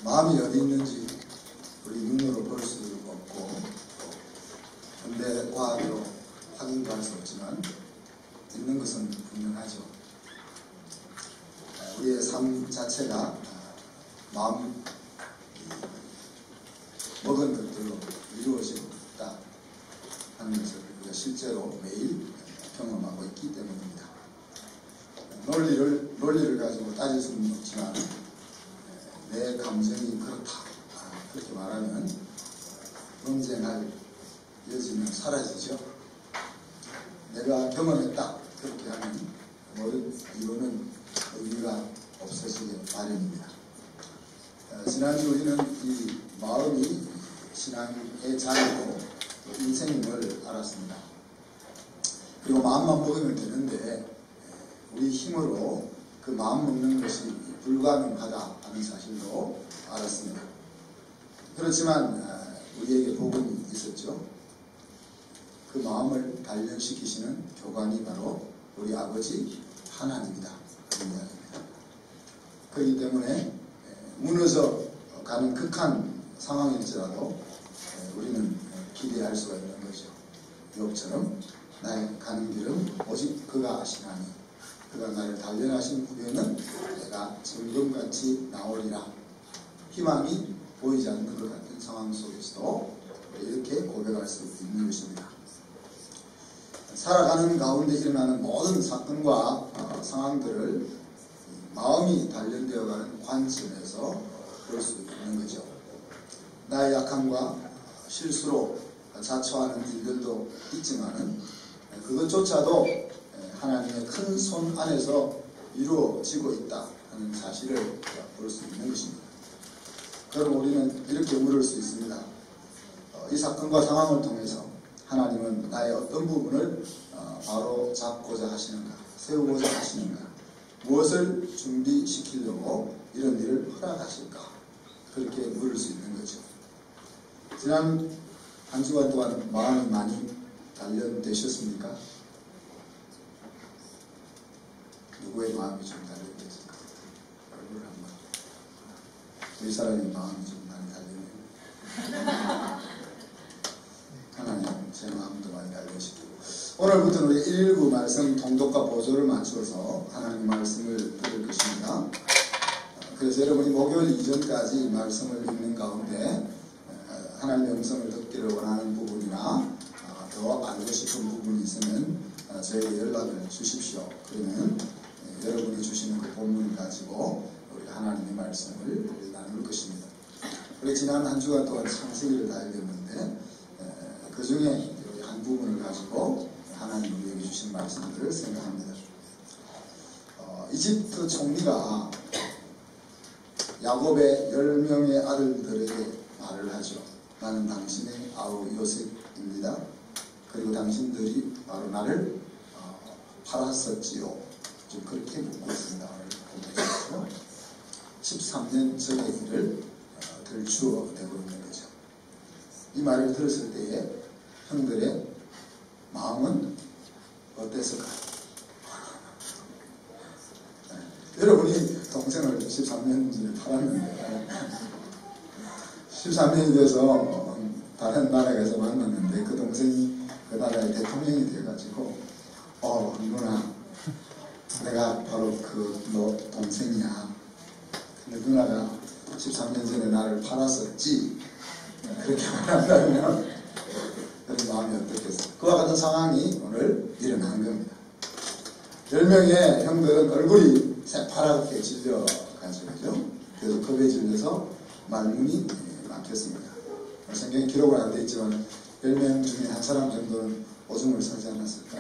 마음이 어디 있는지 우리 눈으로 볼 수 없고 현대 과학으로 확인도 할 수 없지만 있는 것은 분명하죠. 우리의 삶 자체가 마음 먹은 것들로 이루어지고 있다 하는 것을 우리가 실제로 매일 경험하고 있기 때문입니다. 논리를 가지고 따질 수는 없지만 내 감정이 그렇다 그렇게 말하면 논쟁할 여지는 사라지죠. 내가 경험했다 그렇게 하면 모든 이유는 의미가 없어지기 마련입니다. 지난주 우리는 이 마음이 신앙의 자리고 인생임을 알았습니다. 그리고 마음만 먹으면 되는데 우리 힘으로 그 마음 먹는 것이 불가능하다 하는 사실도 알았습니다. 그렇지만 우리에게 복음이 있었죠. 그 마음을 단련시키시는 교관이 바로 우리 아버지 하나님이다 하는 이야기입니다. 그렇기 때문에 무너져 가는 극한 상황일지라도 우리는 기대할 수가 있는 거죠. 욥처럼 나의 가는 길은 오직 그가 아시나니 그가 나를 단련하신 후에는 내가 정금같이 나오리라. 희망이 보이지 않는 것 같은 상황 속에서도 이렇게 고백할 수 있는 것입니다. 살아가는 가운데 일어나는 모든 사건과 상황들을 마음이 단련되어가는 관점에서 볼 수 있는 거죠. 나의 약함과 실수로 자초하는 일들도 있지만은 그것조차도 하나님의 큰 손 안에서 이루어지고 있다 하는 사실을 볼 수 있는 것입니다. 그럼 우리는 이렇게 물을 수 있습니다. 이 사건과 상황을 통해서 하나님은 나의 어떤 부분을 바로 잡고자 하시는가, 세우고자 하시는가, 무엇을 준비시키려고 이런 일을 허락하실까, 그렇게 물을 수 있는 거죠. 지난 한 주간 동안 마음이 많이 단련되셨습니까? 누구의 마음이 좀 단련됐을까? 얼굴을 한번. 우리 사람의 마음이 좀 많이 단련돼요. 하나님, 제 마음도 많이 단련시키고. 오늘부터는 우리 119 말씀 통독과 보조를 맞추어서 하나님 말씀을 들을 것입니다. 그래서 여러분이 목요일 이전까지 말씀을 읽는 가운데 하나님의 음성을 듣기를 원하는 부분이나 더 알고 싶은 부분이 있으면 저에게 연락을 주십시오. 그러면 여러분이 주시는 그 본문을 가지고 우리 하나님의 말씀을 나눌 것입니다. 우리 지난 한 주간 동안 창세기를 다 읽었는데 그 중에 한 부분을 가지고 하나님 우리에게 주신 말씀들을 생각합니다. 이집트 총리가 야곱의 10명의 아들들에게 말을 하죠. 나는 당신의 아우 요셉입니다. 그리고 당신들이 바로 나를 팔았었지요. 좀 그렇게 묻고 있습니다. 오늘 13년 전의 일을 들추어 대고 있는 거죠. 이 말을 들었을 때에 형들의 마음은 어땠을까요? 여러분이 동생을 13년 전에 팔았는데 13년이 돼서 다른 나라에서 만났는데 그 동생이 그 나라의 대통령이 돼가지고 누나 내가 바로 너 동생이야. 근데 누나가 13년 전에 나를 팔았었지. 그렇게 말한다면 여러분 마음이 어떻겠어요? 그와 같은 상황이 오늘 일어난 겁니다. 10명의 형들은 얼굴이 새파랗게 질려가지고 그래서 겁에 질려서 말문이 막혔습니다. 성경에 기록은 안 되어 있지만 10명 중에 한 사람 정도는 오줌을 싸지 않았을까?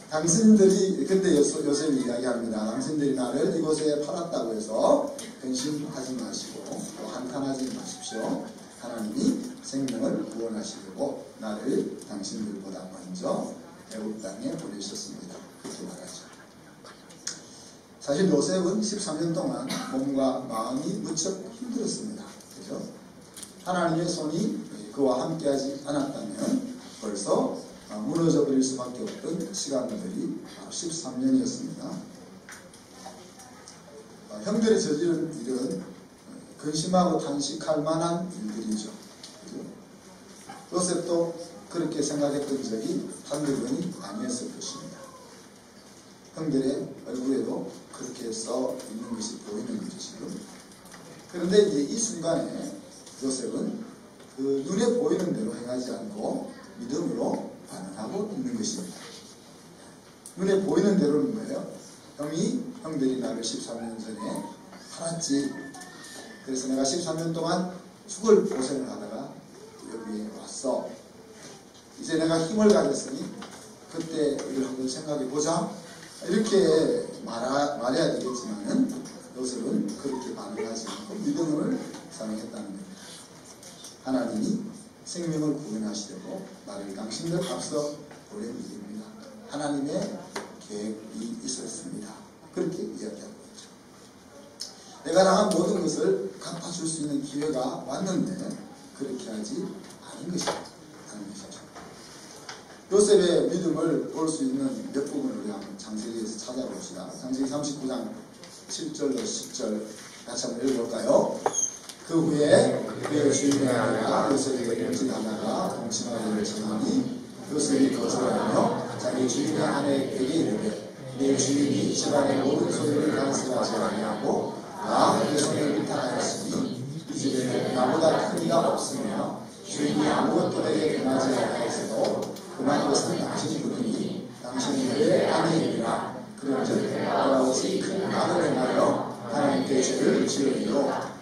당신들이, 근데 요셉이 이야기합니다. 당신들이 나를 이곳에 팔았다고 해서 근심하지 마시고 또 한탄하지 마십시오. 하나님이 생명을 구원하시려고 나를 당신들보다 먼저 애굽 땅에 보내셨습니다. 그렇게 말하죠. 사실 요셉은 13년 동안 몸과 마음이 무척 힘들었습니다. 그죠? 하나님의 손이 그와 함께하지 않았다면 벌써 무너져 버릴 수밖에 없던 시간들이 13년이었습니다. 형들이 저지른 일은 근심하고 탄식할 만한 일들이죠. 요셉도 그렇게 생각했던 적이 한두 번이 아니었을 것입니다. 형들의 얼굴에도 그렇게 써 있는 것이 보이는 거죠, 지금. 그런데 이제 이 순간에 요셉은 그 눈에 보이는 대로 행하지 않고 믿음으로 반응하고 있는 것입니다. 눈에 보이는 대로는 뭐예요? 형들이 나를 13년 전에 팔았지. 그래서 내가 13년 동안 죽을 고생을 하다가 여기에 왔어. 이제 내가 힘을 가졌으니 그때 이걸 한번 생각해 보자. 이렇게 말해야 되겠지만은 요셉은 그렇게 반응하지 않고 믿음을 사용했다는 겁니다. 하나님이 생명을 구원하시려고 나를 당신들 앞서 보낸 일입니다. 하나님의 계획이 있었습니다. 그렇게 이야기하고 있죠. 내가 당한 모든 것을 갚아줄 수 있는 기회가 왔는데 그렇게 하지 않은 것이죠. 요셉의 믿음을 볼 수 있는 몇 부분을 우리 한번 창세기에서 찾아봅시다. 창세기 39장 7절로 10절 같이 한번 읽어볼까요? 그 후에 그의 주인의 아내가 요셉에게 임신하다가 동침하기를 청하니 요셉이 거절하며 자기 주인의 아내에게 이르되 내 주인이 집안의 모든 소유를 간섭하지 아니하고 나 내 손을 위탁하였으니 이 집에 나보다 큰 이가 없으며 주인이 아무것도 내게 금하지 아니하였어도 금한 것은 당신이 부르니 당신이 그의 아내이니라. 그런즉 내가 어찌 큰 악을 행하여 하나님께 죄를 지으리요.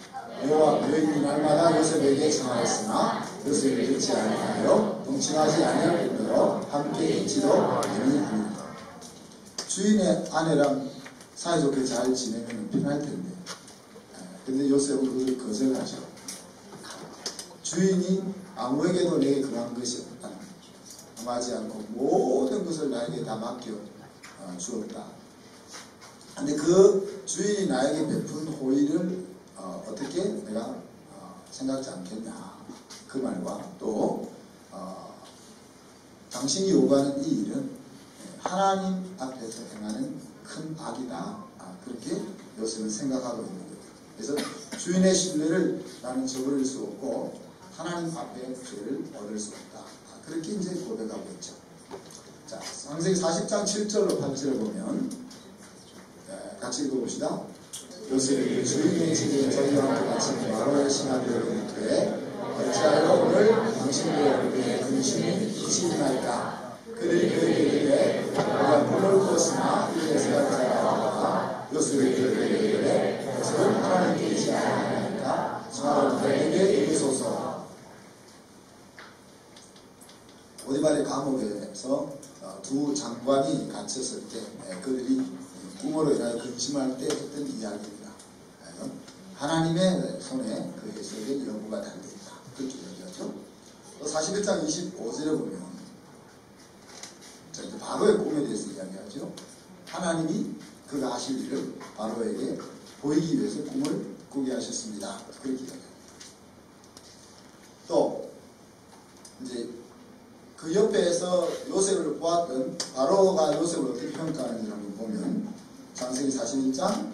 여호와 여인이 날마다 요셉에게 청하였으나 요셉이 듣지 아니하여 동침하지 아니할 뿐더러 함께 있지도 아니하니라. 주인의 아내랑 사이좋게 잘 지내면 편할 텐데, 근데 요셉은 그것을 거절하죠. 주인이 아무에게도 내게 금한 것이 없다. 금하지 않고 모든 것을 나에게 다 맡겨 주었다. 근데 그 주인이 나에게 베푼 호의를 어떻게 내가 생각지 않겠냐. 그 말과 또 당신이 요구하는 이 일은 하나님 앞에서 행하는 큰 악이다. 그렇게 요셉은 생각하고 있는 거예요. 그래서 주인의 신뢰를 나는 저버릴 수 없고 하나님 앞에 죄를 얻을 수 없다. 그렇게 이제 고백하고 있죠. 자, 창세기 40장 7절로 8절을 보면 같이 읽어봅시다. 요셉이 주인의 집에 저희와 같이 바로의 신하들을 이르되 어찌하여 오늘 당신들의 얼굴에 근심이 있으리나이까. 그들이 그에게 이르되 우리가 물을 부었으나 이에서 자라다가 요셉이 그에게 이르되 요셉은 하나님께 있지 아니하니까 저하로 그에게 이르소서. 오디발의 감옥에서 두 장관이 갇혔을 때 그들이 부모로 인하여 근심할 때 했던 이야기입니다. 하나님의 손에 그 해석의 여부가 달려있다. 그렇게 얘기하죠. 또 41장 25절에 보면 바로의 꿈에 대해서 이야기하죠. 하나님이 그가 하실 일을 바로에게 보이기 위해서 꿈을 꾸게 하셨습니다. 그렇게 이야기합니다. 또 이제 그 옆에서 요셉을 보았던 바로가 요셉을 어떻게 평가하는지 한번 보면 창세기 41장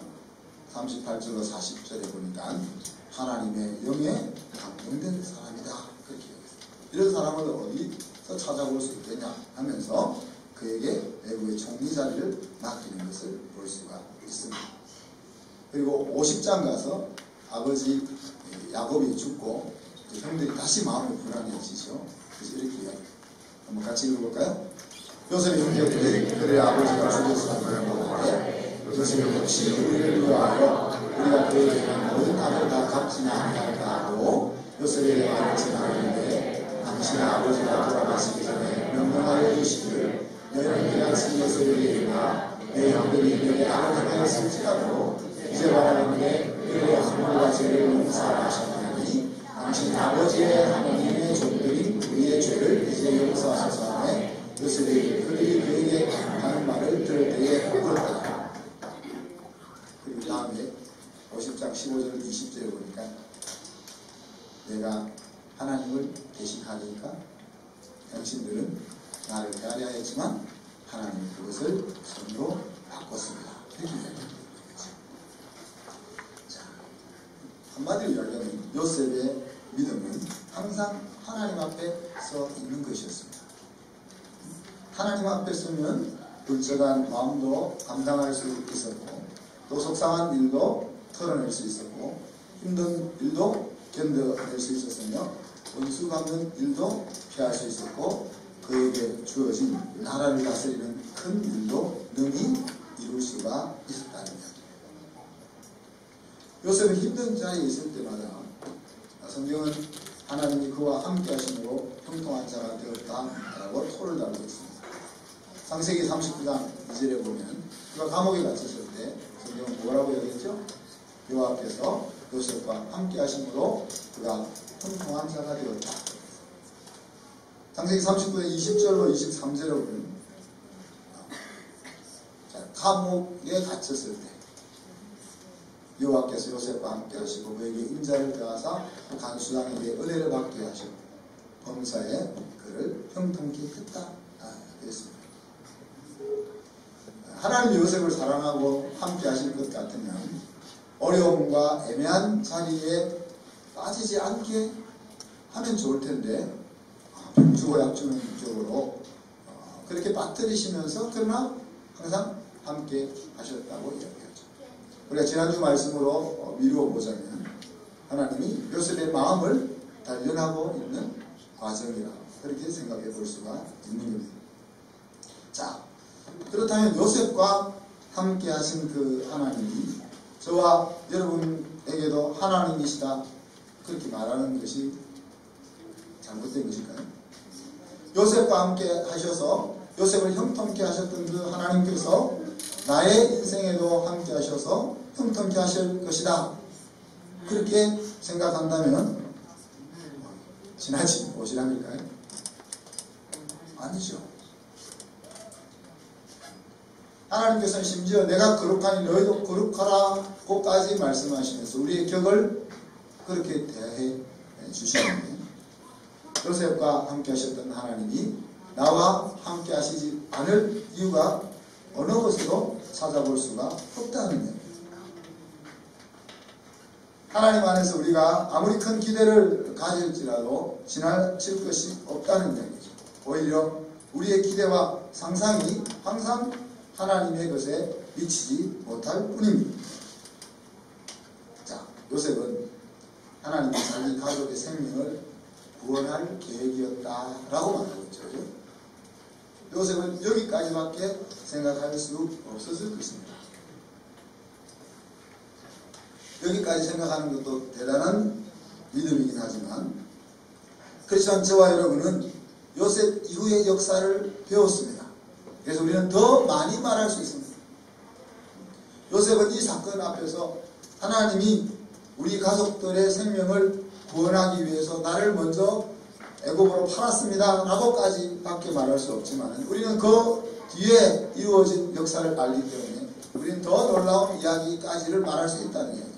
38절로 40절에 보니까 하나님의 영에 감동된 사람이다. 그렇게 얘기했어요. 이런 사람을 어디서 찾아볼 수 있겠냐 하면서 그에게 애국의 총리 자리를 맡기는 것을 볼 수가 있습니다. 그리고 50장 가서 아버지 야곱이 죽고 형들이 다시 마음이 불안해지죠. 그래서 이렇게 이야기합니다. 한번 같이 읽어볼까요? 요셉의 형제들이 그의 아버지가 죽었음을 보는데 요셉이 혹시 우리를 위하여 우리가 그에게 모든 악을 다 갚지는 아니할까 하고 요셉에게 말을 전하는데 당신의 아버지가 돌아가시기 전에 명령하여 주시기를 너희는 그냥 요셉에게 이르나 내 형들이 너희 악을 행하였을지라도 이제 바라는데 그의 허물과 죄를 용서하셨나니 당신 아버지의 하나님의 종들인 우리의 죄를 이제 용서하셔서 하네. 요셉이 그들이 그에게 하는 말을 들을 때에 울었다. 그리고 다음에 50장 15절 20절에 보니까 내가 하나님을 대신하니까 당신들은 나를 헤아려 했지만 하나님 그것을 선으로 바꿨습니다. 이렇게 이야기합니다. 한마디로 이야기하면 요셉의 믿음은 항상 하나님 앞에 서 있는 것이었습니다. 하나님 앞에 서면 불적한 마음도 감당할 수 있었고, 또 속상한 일도 털어낼 수 있었고, 힘든 일도 견뎌낼 수 있었으며, 원수 갚는 일도 피할 수 있었고, 그에게 주어진 나라를 다스리는 큰 일도 능히 이룰 수가 있었다는 이야기입니다. 요셉은 힘든 자리에 있을 때마다 성경은 하나님이 그와 함께 하심으로 형통한 자가 되었다라고 토를 달고 있습니다. 창세기 39장 2절에 보면 그가 감옥에 갇혔을 때 성경은 뭐라고 얘기했죠? 여호와께서 요셉과 함께 하심으로 그가 형통한 자가 되었다. 창세기 39장 20절로 23절에 보면 감옥에 갇혔을 때 여호와께서 요셉과 함께 하시고 그에게 인자를 더하사 간수장에게 은혜를 받게 하시고 범사에 그를 형통케 했다. 그랬습니다. 하나님 요셉을 사랑하고 함께 하실 것 같으면 어려움과 애매한 자리에 빠지지 않게 하면 좋을 텐데 주고 약주는 목적으로 그렇게 빠뜨리시면서 그러나 항상 함께 하셨다고 이야기하죠. 우리가 지난주 말씀으로 미루어 보자면 하나님이 요셉의 마음을 단련하고 있는 과정이라 그렇게 생각해 볼 수가 있는 겁니다. 자, 그렇다면 요셉과 함께 하신 그 하나님이 저와 여러분에게도 하나님이시다 그렇게 말하는 것이 잘못된 것일까요? 요셉과 함께 하셔서 요셉을 형통케 하셨던 그 하나님께서 나의 인생에도 함께 하셔서 형통케 하실 것이다 그렇게 생각한다면 지나친 오시람일까요? 아니죠. 하나님께서는 심지어 내가 거룩하니 너희도 거룩하라고까지 말씀하시면서 우리의 격을 그렇게 대해 주시는데 요셉과 함께 하셨던 하나님이 나와 함께 하시지 않을 이유가 어느 곳에도 찾아볼 수가 없다는 얘기입니다. 하나님 안에서 우리가 아무리 큰 기대를 가질지라도 지나칠 것이 없다는 얘기죠. 오히려 우리의 기대와 상상이 항상 하나님의 것에 미치지 못할 뿐입니다. 자, 요셉은 하나님이 자기 가족의 생명을 구원할 계획이었다라고 말하고 있죠. 요셉은 여기까지밖에 생각할 수 없었을 것입니다. 여기까지 생각하는 것도 대단한 믿음이긴 하지만 그렇지만 저와 여러분은 요셉 이후의 역사를 배웠습니다. 그래서 우리는 더 많이 말할 수 있습니다. 요셉은 이 사건 앞에서 하나님이 우리 가족들의 생명을 구원하기 위해서 나를 먼저 애굽으로 팔았습니다 라고까지 밖에 말할 수 없지만 우리는 그 뒤에 이루어진 역사를 알기 때문에 우리는 더 놀라운 이야기까지를 말할 수 있다는 이야기.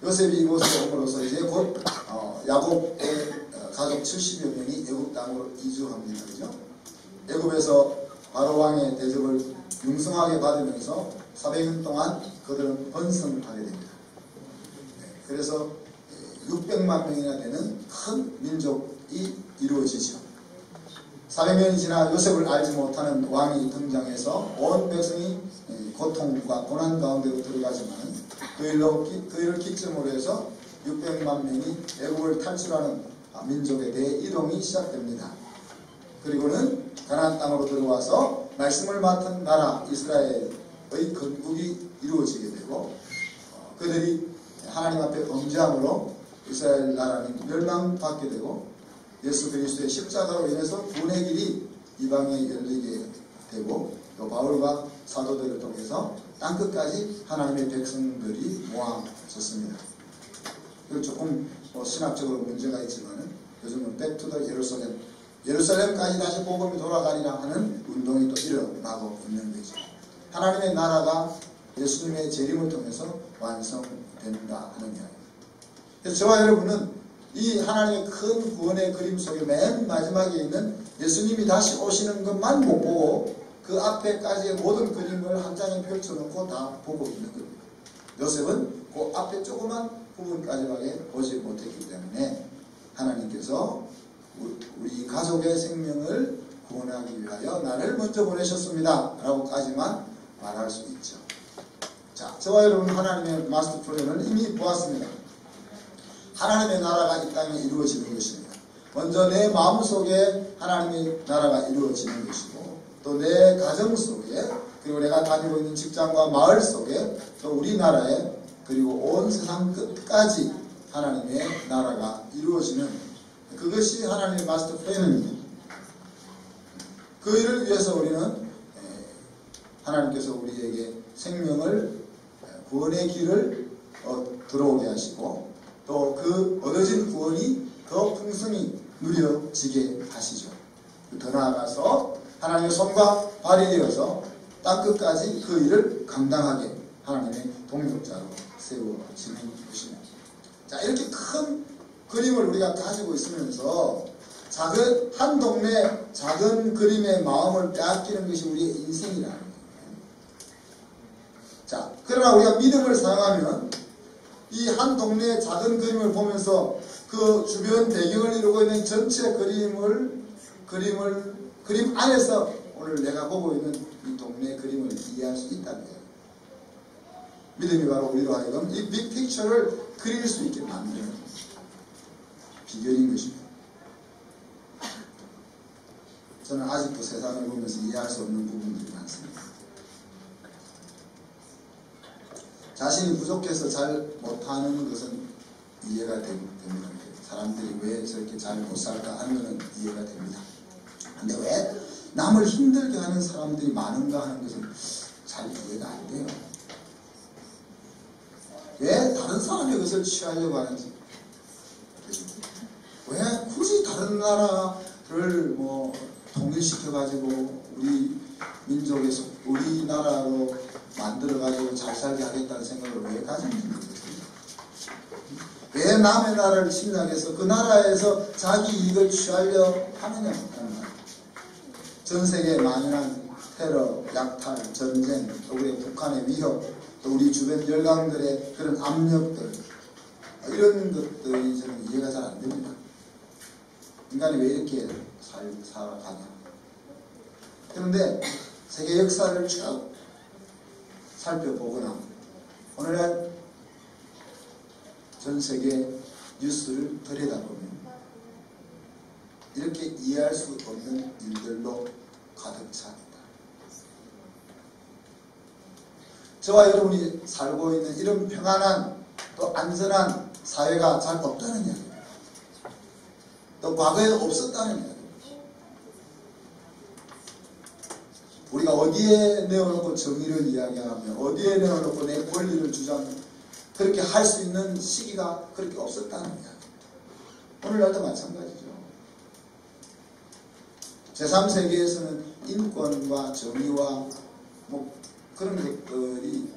요셉이 이곳에 옴으로써 이제 곧 야곱의 가족 70여 명이 애굽 땅으로 이주합니다. 그죠? 애굽에서 바로 왕의 대접을 융성하게 받으면서 400년 동안 그들은 번성하게 됩니다. 그래서 600만 명이나 되는 큰 민족이 이루어지죠. 400년이 지나 요셉을 알지 못하는 왕이 등장해서 온 백성이 고통과 고난 가운데로 들어가지만 그를 기점으로 해서 600만 명이 애국을 탈출하는 민족에 대해 이동이 시작됩니다. 그리고는 가나안 땅으로 들어와서 말씀을 맡은 나라 이스라엘의 건국이 이루어지게 되고 그들이 하나님 앞에 범죄함으로 이스라엘 나라는 멸망받게 되고 예수 그리스도의 십자가로 인해서 구원의 길이 이방에 열리게 되고 또 바울과 사도들을 통해서 땅끝까지 하나님의 백성들이 모아졌습니다. 조금 신학적으로 문제가 있지만 요즘은 백투더 예루살렘까지 다시 복음이 돌아가리라 하는 운동이 또 일어나고 있는 거죠. 하나님의 나라가 예수님의 재림을 통해서 완성된다 하는 이야기. 그래서 저와 여러분은 이 하나님의 큰 구원의 그림 속에 맨 마지막에 있는 예수님이 다시 오시는 것만 못 보고 그 앞에까지의 모든 그림을 한 장에 펼쳐놓고 다 보고 있는 겁니다. 요셉은 그 앞에 조그만 부분까지밖에 보지 못했기 때문에 하나님께서 우리 가족의 생명을 구원하기 위하여 나를 먼저 보내셨습니다 라고까지만 말할 수 있죠. 자, 저와 여러분 하나님의 마스터 플랜을 이미 보았습니다. 하나님의 나라가 이 땅에 이루어지는 것입니다. 먼저 내 마음속에 하나님의 나라가 이루어지는 것이고 또 내 가정 속에 그리고 내가 다니고 있는 직장과 마을 속에 또 우리나라에 그리고 온 세상 끝까지 하나님의 나라가 이루어지는 그것이 하나님의 마스터 플랜입니다. 그 일을 위해서 우리는 하나님께서 우리에게 생명을 구원의 길을 들어오게 하시고 또 그 얻어진 구원이 더 풍성히 누려지게 하시죠. 더 나아가서 하나님의 손과 발이 되어서 땅끝까지 그 일을 감당하게 하나님의 동력자로 세워지는 것입니다. 자, 이렇게 큰 그림을 우리가 가지고 있으면서 한 동네 작은 그림의 마음을 빼앗기는 것이 우리의 인생이라는 거예요. 자, 그러나 우리가 믿음을 사용하면 이 한 동네의 작은 그림을 보면서 그 주변 배경을 이루고 있는 전체 그림 안에서 오늘 내가 보고 있는 이 동네의 그림을 이해할 수 있다는 거예요. 믿음이 바로 우리로 하여금 이 빅픽처를 그릴 수 있게 만드는 비결인 것입니다. 저는 아직도 세상을 보면서 이해할 수 없는 부분들이 많습니다. 자신이 부족해서 잘 못하는 것은 이해가 됩니다. 사람들이 왜 저렇게 잘 못 살까 하는 것은 이해가 됩니다. 근데 왜 남을 힘들게 하는 사람들이 많은가 하는 것은 잘 이해가 안 돼요. 왜 다른 사람의 것을 취하려고 하는지, 왜 굳이 다른 나라를 통일시켜가지고 우리 민족에서 우리나라로 만들어가지고 잘 살게 하겠다는 생각을 왜 가지는지 모르겠어요. 왜 남의 나라를 침략해서 그 나라에서 자기 이익을 취하려 하느냐 하는 말. 전 세계에 만연한 테러, 약탈, 전쟁, 또 우리 북한의 위협, 또 우리 주변 열강들의 그런 압력들, 이런 것들이 저는 이해가 잘 안 됩니다. 인간이 왜 이렇게 살아가냐. 그런데 세계 역사를 쭉 살펴보거나 오늘날 전 세계 뉴스를 들여다보면 이렇게 이해할 수 없는 일들로 가득 찹니다. 저와 여러분이 살고 있는 이런 평안한 또 안전한 사회가 잘 없다는 이야기입니다. 또 과거에 없었다는 이야기입니다. 우리가 어디에 내어놓고 정의를 이야기하며 어디에 내어놓고 내 권리를 주장하며 그렇게 할 수 있는 시기가 그렇게 없었다는 이야기입니다. 오늘날도 마찬가지죠. 제3세계에서는 인권과 정의와 그런 것들이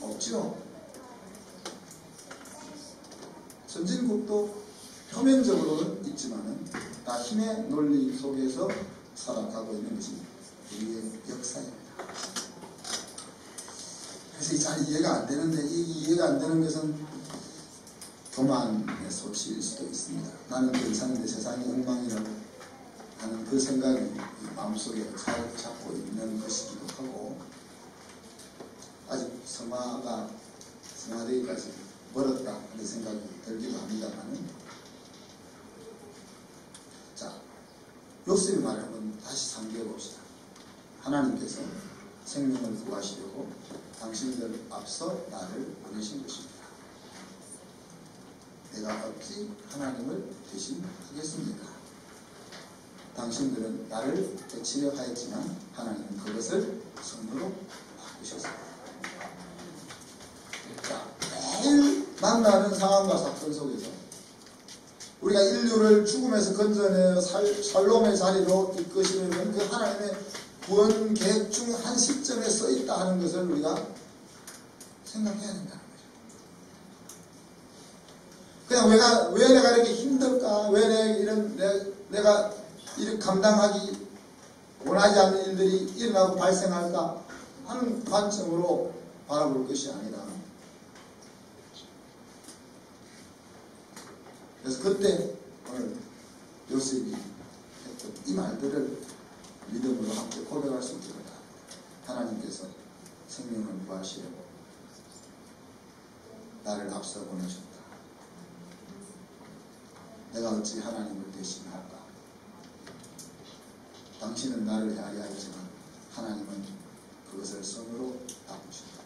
없죠. 선진국도 표면적으로는 있지만은 다 힘의 논리 속에서 살아가고 있는 것이 우리의 역사입니다. 그래서 잘 이해가 안 되는데 이 이해가 안 되는 것은 교만의 소치일 수도 있습니다. 나는 괜찮은데 세상이 엉망이라고 하는 그 생각이 마음속에 잘 잡고 있는 것이기도 하고 아직 성화되기까지 멀었다 하는 생각이 들기도 합니다만 자, 요셉의 말을 한번 다시 상기해 봅시다. 하나님께서 생명을 구하시려고 당신들 앞서 나를 보내신 것입니다. 내가 어찌 하나님을 대신하겠습니까? 당신들은 나를 배치려 하였지만 하나님은 그것을 선물로 바꾸셨습니다. 자, 매일 만나는 상황과 사건 속에서 우리가 인류를 죽음에서 건져내어 살롬의 자리로 이끄시려는 그 하나님의 구원 계획 중 한 시점에 써 있다 하는 것을 우리가 생각해야 된다는 거죠. 그냥 왜 내가 이렇게 힘들까? 왜 내가 이렇게 감당하기 원하지 않는 일들이 일어나고 발생할까? 하는 관점으로 바라볼 것이 아니라 그래서 그때 오늘 요셉이 했던 이 말들을 믿음으로 함께 고백할 수 있도록 하나님께서 생명을 구하시려고 나를 앞서 보내셨다. 내가 어찌 하나님을 대신할까? 당신은 나를 헤아려 하지만 하나님은 그것을 선으로 바꾸신다.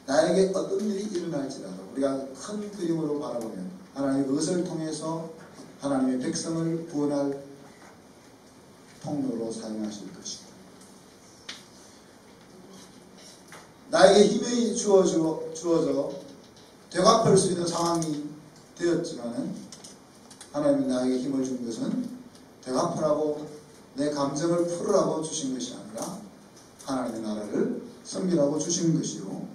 나에게 어떤 일이 일어날지라도 우리가 큰 그림으로 바라보면 하나님의 그것을 통해서 하나님의 백성을 구원할 통로로 사용하실 것이다. 나에게 힘이 주어져 되갚을 수 있는 상황이 되었지만은 하나님이 나에게 힘을 준 것은 되갚으라고 내 감정을 풀으라고 주신 것이 아니라 하나님의 나라를 섬기라고 주신 것이요.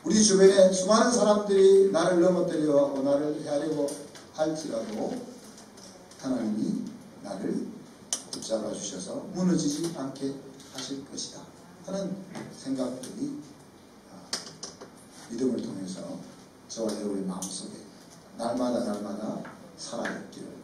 우리 주변에 수많은 사람들이 나를 넘어뜨리려고 나를 헤아리고 할지라도 하나님이 나를 붙잡아 주셔서 무너지지 않게 하실 것이다 하는 생각들이 믿음을 통해서 저와 여러분의 마음속에 날마다 살아있기를